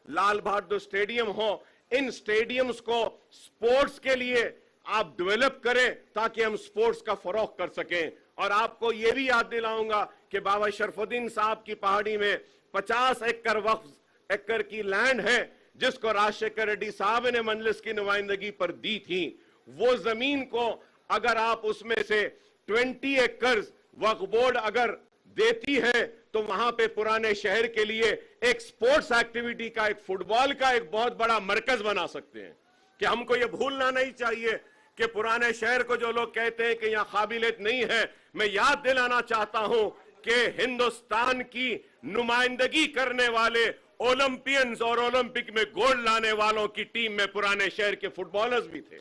Lal Bahadur stadium हो, इन stadiums को sports के लिए आप डेवलप करें ताकि हम स्पोर्ट्स का फरोग कर सकें। और आपको यह भी याद दिलाऊंगा कि बाबा शरफुद्दीन साहब की पहाड़ी में 50 एकड़ वक्फ एकड़ की लैंड है जिसको राजशेखर रेड्डी साहब ने मजलिस की नुमाइंदगी पर दी थी। वो जमीन को अगर आप उसमें से 20 एकड़ वक्फ बोर्ड अगर देती है तो वहां पे पुराने शहर के लिए एक स्पोर्ट्स एक्टिविटी का, एक फुटबॉल का एक बहुत बड़ा मरकज बना सकते हैं। कि हमको ये भूलना नहीं चाहिए कि पुराने शहर को जो लोग कहते हैं कि यहां काबिलियत नहीं है, मैं याद दिलाना चाहता हूं कि हिंदुस्तान की नुमाइंदगी करने वाले ओलंपियंस और ओलंपिक में गोल्ड लाने वालों की टीम में पुराने शहर के फुटबॉलर्स भी थे।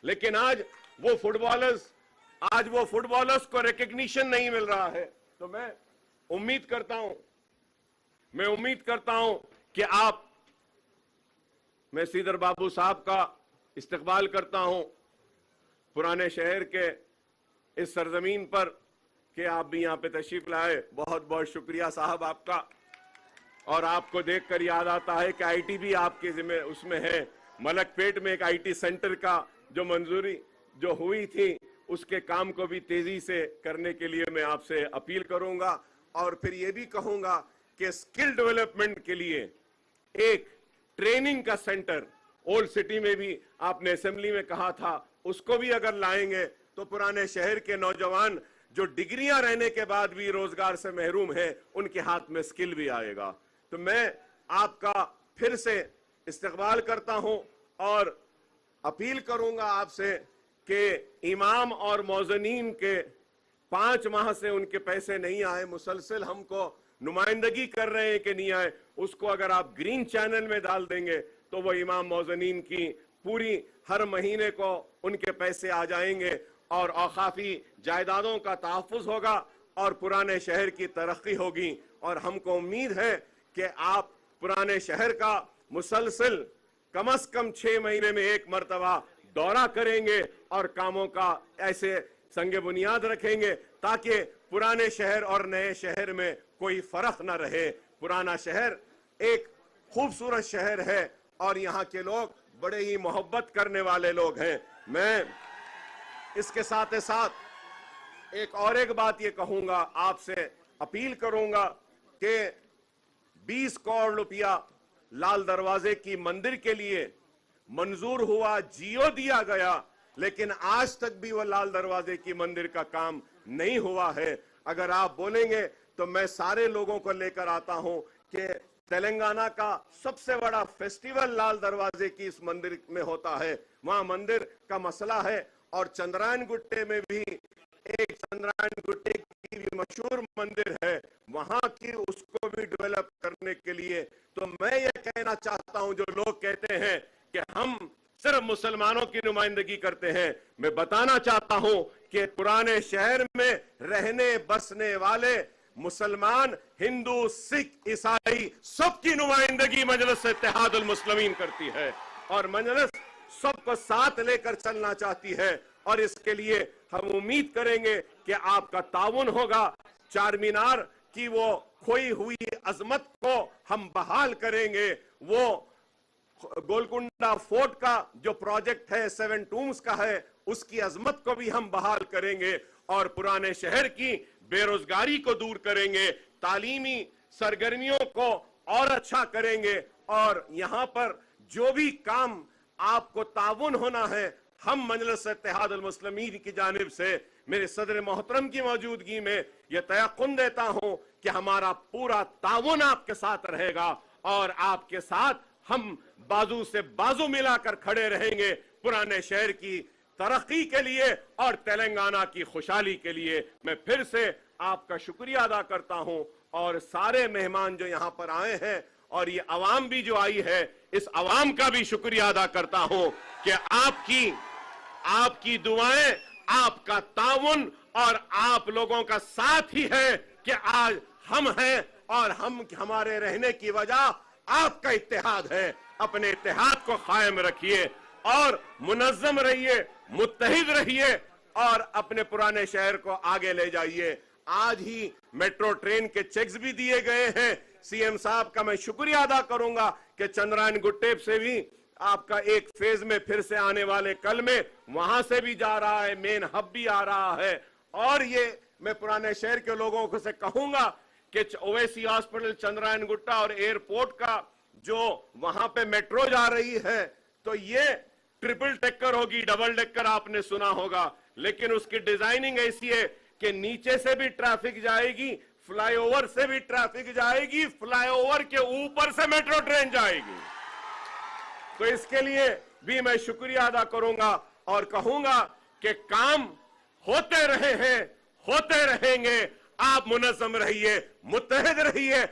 लेकिन आज वो फुटबॉलर्स को रिकग्निशन नहीं मिल रहा है। तो मैं उम्मीद करता हूं कि मैं सीदर बाबू साहब का इस्तकबाल करता हूं पुराने शहर के इस सरजमीन पर कि आप भी यहां पे तशरीफ लाए। बहुत बहुत शुक्रिया साहब आपका। और आपको देखकर याद आता है कि आईटी भी आपके जिम्मे उसमें है। मलकपेट में एक आईटी सेंटर का जो मंजूरी जो हुई थी उसके काम को भी तेजी से करने के लिए मैं आपसे अपील करूंगा। और फिर ये भी कहूंगा कि स्किल डेवलपमेंट के लिए एक ट्रेनिंग का सेंटर ओल्ड सिटी में भी आपने असेंबली में कहा था, उसको भी अगर लाएंगे तो पुराने शहर के नौजवान जो डिग्रियां रहने के बाद भी रोजगार से महरूम है उनके हाथ में स्किल भी आएगा। तो मैं आपका फिर से इस्तकबाल करता हूं और अपील करूंगा आपसे कि इमाम और मौजनीन के 5 माह से उनके पैसे नहीं आए, मुसलसल हमको नुमाइंदगी कर रहे हैं कि नहीं आए, उसको अगर आप ग्रीन चैनल में डाल देंगे तो वो इमाम मौजनीन की पूरी हर महीने को उनके पैसे आ जाएंगे और औकाफी जायदादों का तहफ़्फ़ुज़ होगा और पुराने शहर की तरक्की होगी। और हमको उम्मीद है कि आप पुराने शहर का मुसलसल कम से कम 6 महीने में एक मरतबा दौरा करेंगे और कामों का ऐसे संगे बुनियाद रखेंगे ताकि पुराने शहर और नए शहर में कोई फर्क न रहे। पुराना शहर एक खूबसूरत शहर है और यहाँ के लोग बड़े ही मोहब्बत करने वाले लोग हैं। मैं इसके साथ साथ एक बात ये कहूंगा, आपसे अपील करूंगा कि 20 करोड़ रुपया लाल दरवाजे की मंदिर के लिए मंजूर हुआ, जियो दिया गया, लेकिन आज तक भी वो लाल दरवाजे की मंदिर का काम नहीं हुआ है। अगर आप बोलेंगे तो मैं सारे लोगों को लेकर आता हूं कि तेलंगाना का सबसे बड़ा फेस्टिवल लाल दरवाजे की इस मंदिर में होता है। वहां मंदिर का मसला है और चंद्रायन गुट्टे में भी एक चंद्रायन गुट्टे की भी मशहूर मंदिर है, वहां की उसको भी डेवलप करने के लिए। तो मैं ये कहना चाहता हूं, जो लोग कहते हैं कि हम सिर्फ मुसलमानों की नुमाइंदगी करते हैं, मैं बताना चाहता हूं कि पुराने शहर में रहने बसने वाले मुसलमान, हिंदू, सिख, ईसाई सबकी नुमाइंदगी मजलिस इत्तेहादुल मुस्लिमीन करती है और मजलिस सबको साथ लेकर चलना चाहती है। और इसके लिए हम उम्मीद करेंगे कि आपका ताउन होगा। चार मीनार की वो खोई हुई अजमत को हम बहाल करेंगे। वो गोलकुंडा फोर्ट का जो प्रोजेक्ट है 7 टूम्स का है, उसकी अजमत को भी हम बहाल करेंगे और पुराने शहर की बेरोजगारी को दूर करेंगे, तालीमी सरगर्मियों को और अच्छा करेंगे। और यहां पर जो भी काम आपको ताउन होना है, हम मजलिस इत्तेहादुल मुस्लिमीन की जानिब से मेरे सदर मोहतरम की मौजूदगी में यह तयक़ुन देता हूं कि हमारा पूरा ताउन आपके साथ रहेगा और आपके साथ हम बाजू से बाजू मिलाकर खड़े रहेंगे पुराने शहर की तरक्की के लिए और तेलंगाना की खुशहाली के लिए। मैं फिर से आपका शुक्रिया अदा करता हूं और सारे मेहमान जो यहां पर आए हैं और ये अवाम भी जो आई है, इस अवाम का भी शुक्रिया अदा करता हूं कि आपकी दुआएं, आपका ताउन और आप लोगों का साथ ही है कि आज हम हैं और हमारे रहने की वजह आपका इत्तेहाद है। अपने इत्तेहाद को कायम रखिए और मुनज़्ज़म रहिए, मुत्तहिद रहिए और अपने पुराने शहर को आगे ले जाइए। आज ही मेट्रो ट्रेन के चेक्स भी दिए गए हैं सीएम साहब का मैं शुक्रिया अदा करूंगा कि चंद्रायन गुट्टेप से भी आपका एक फेज में फिर से आने वाले कल में वहां से भी जा रहा है, मेन हब भी आ रहा है। और ये मैं पुराने शहर के लोगों को से कहूंगा कि ओवैसी हॉस्पिटल, चंद्रायन गुट्टा और एयरपोर्ट का जो वहां पे मेट्रो जा रही है, तो ये ट्रिपल डेकर होगी, डबल डेकर आपने सुना होगा, लेकिन उसकी डिजाइनिंग ऐसी है कि नीचे से भी ट्रैफिक जाएगी, फ्लाईओवर से भी ट्रैफिक जाएगी, फ्लाईओवर के ऊपर से मेट्रो ट्रेन जाएगी। तो इसके लिए भी मैं शुक्रिया अदा करूंगा और कहूंगा कि काम होते रहे हैं, होते रहेंगे। आप मुनज़्ज़म रहिए, मुत्तहिद रहिए।